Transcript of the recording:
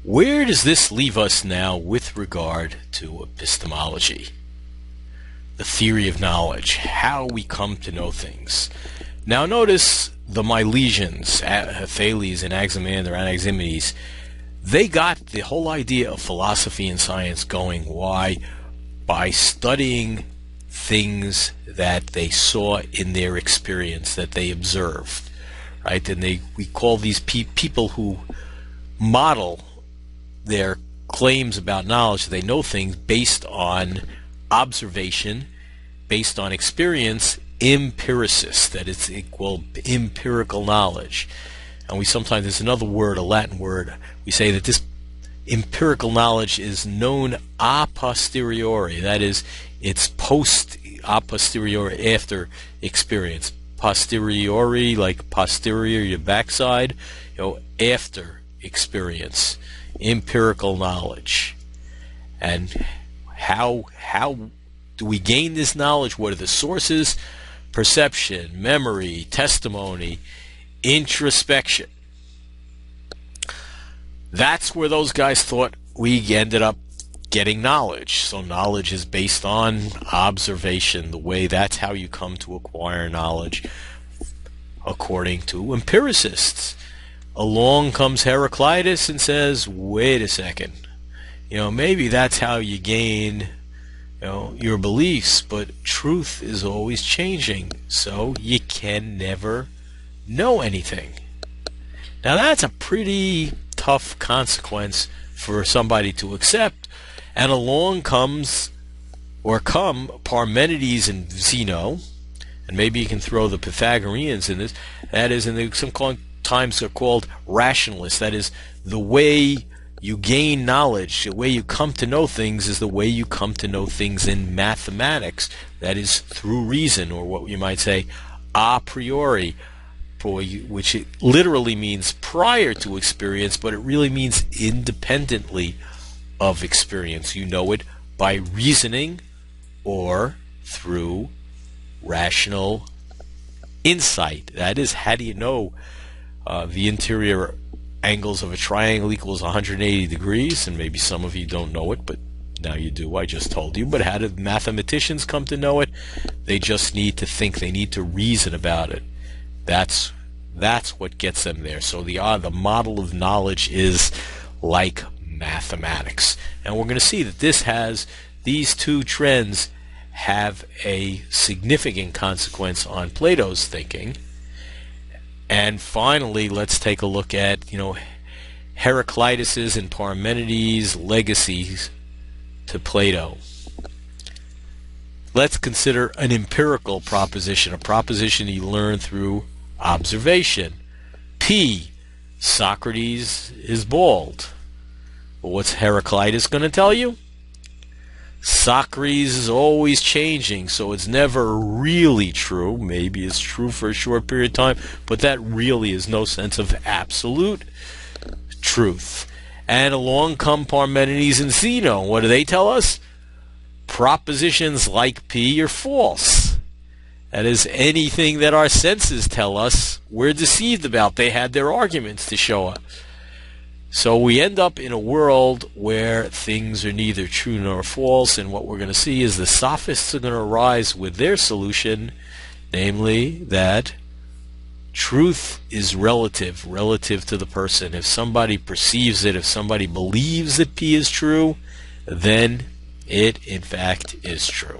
Where does this leave us now with regard to epistemology? The theory of knowledge, how we come to know things. Now notice the Milesians, Thales and Anaximenes, they got the whole idea of philosophy and science going. Why? By studying things that they saw in their experience, that they observed, right? And we call these people who model their claims about knowledge, they know things based on observation, based on experience, empiricists, that it's equal empirical knowledge. And we sometimes, there's another word, a Latin word, we say that this empirical knowledge is known a posteriori, that is, it's a posteriori, after experience. Posteriori, like posterior, your backside, after experience. Empirical knowledge. And how do we gain this knowledge? What are the sources? Perception, memory, testimony, introspection. That's where those guys thought we ended up getting knowledge. So knowledge is based on observation, that's how you come to acquire knowledge, according to empiricists. Along comes Heraclitus and says, wait a second, maybe that's how you gain your beliefs, but truth is always changing, so you can never know anything. Now that's a pretty tough consequence for somebody to accept, and along come Parmenides and Zeno, and maybe you can throw the Pythagoreans in this, that is, and sometimes are called rationalists, that is, the way you gain knowledge, the way you come to know things is the way you come to know things in mathematics, that is, through reason, or what you might say a priori, which it literally means prior to experience, but it really means independently of experience. You know it by reasoning or through rational insight. That is, how do you know the interior angles of a triangle equals 180 degrees? And maybe some of you don't know it, but now you do. I just told you. But how did mathematicians come to know it? They just need to think. They need to reason about it. That's what gets them there. So the model of knowledge is like mathematics. And we're going to see that these two trends have a significant consequence on Plato's thinking. And finally, let's take a look at, Heraclitus's and Parmenides' legacies to Plato. Let's consider an empirical proposition, a proposition you learn through observation. P. Socrates is bald. Well, what's Heraclitus going to tell you? Socrates is always changing, so it's never really true. Maybe it's true for a short period of time, but that really is no sense of absolute truth. And along come Parmenides and Zeno. What do they tell us? Propositions like P are false. That is, anything that our senses tell us, we're deceived about. They had their arguments to show us. So we end up in a world where things are neither true nor false, and what we're going to see is the sophists are going to arise with their solution, namely that truth is relative to the person. If somebody perceives it, if somebody believes that P is true, then it in fact is true.